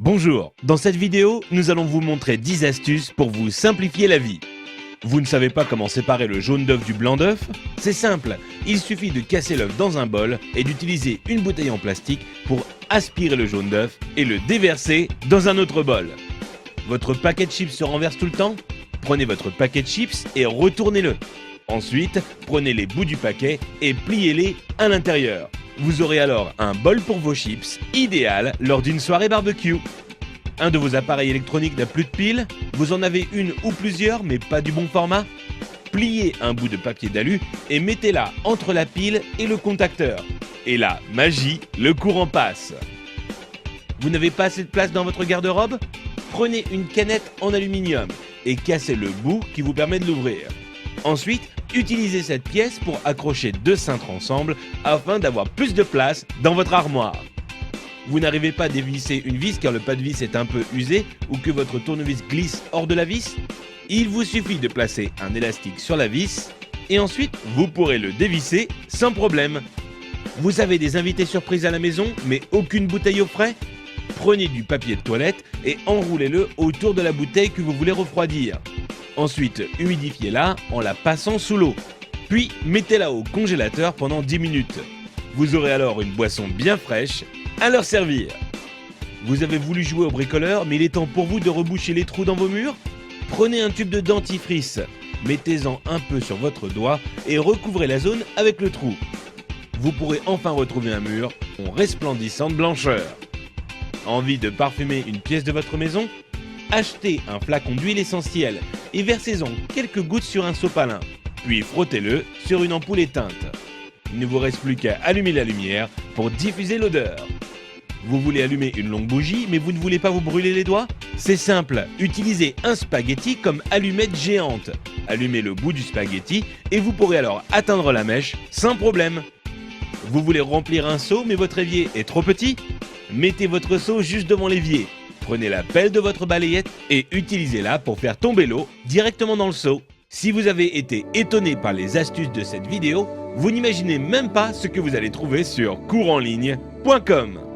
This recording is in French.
Bonjour, dans cette vidéo, nous allons vous montrer 10 astuces pour vous simplifier la vie. Vous ne savez pas comment séparer le jaune d'œuf du blanc d'œuf? C'est simple, il suffit de casser l'œuf dans un bol et d'utiliser une bouteille en plastique pour aspirer le jaune d'œuf et le déverser dans un autre bol. Votre paquet de chips se renverse tout le temps? Prenez votre paquet de chips et retournez-le. Ensuite, prenez les bouts du paquet et pliez-les à l'intérieur. Vous aurez alors un bol pour vos chips, idéal lors d'une soirée barbecue. Un de vos appareils électroniques n'a plus de pile? Vous en avez une ou plusieurs mais pas du bon format? Pliez un bout de papier d'alu et mettez-la entre la pile et le contacteur. Et là, magie, le courant passe. Vous n'avez pas assez de place dans votre garde-robe? Prenez une canette en aluminium et cassez le bout qui vous permet de l'ouvrir. Ensuite, utilisez cette pièce pour accrocher deux cintres ensemble afin d'avoir plus de place dans votre armoire. Vous n'arrivez pas à dévisser une vis car le pas de vis est un peu usé ou que votre tournevis glisse hors de la vis? Il vous suffit de placer un élastique sur la vis et ensuite vous pourrez le dévisser sans problème. Vous avez des invités surprises à la maison mais aucune bouteille au frais? Prenez du papier de toilette et enroulez-le autour de la bouteille que vous voulez refroidir. Ensuite, humidifiez-la en la passant sous l'eau. Puis, mettez-la au congélateur pendant 10 minutes. Vous aurez alors une boisson bien fraîche à leur servir. Vous avez voulu jouer au bricoleur, mais il est temps pour vous de reboucher les trous dans vos murs? Prenez un tube de dentifrice, mettez-en un peu sur votre doigt et recouvrez la zone avec le trou. Vous pourrez enfin retrouver un mur en resplendissant de blancheur. Envie de parfumer une pièce de votre maison? Achetez un flacon d'huile essentielle et versez-en quelques gouttes sur un sopalin, puis frottez-le sur une ampoule éteinte. Il ne vous reste plus qu'à allumer la lumière pour diffuser l'odeur. Vous voulez allumer une longue bougie mais vous ne voulez pas vous brûler les doigts? C'est simple, utilisez un spaghetti comme allumette géante. Allumez le bout du spaghetti et vous pourrez alors atteindre la mèche sans problème. Vous voulez remplir un seau mais votre évier est trop petit? Mettez votre seau juste devant l'évier. Prenez la pelle de votre balayette et utilisez-la pour faire tomber l'eau directement dans le seau. Si vous avez été étonné par les astuces de cette vidéo, vous n'imaginez même pas ce que vous allez trouver sur couranligne.com.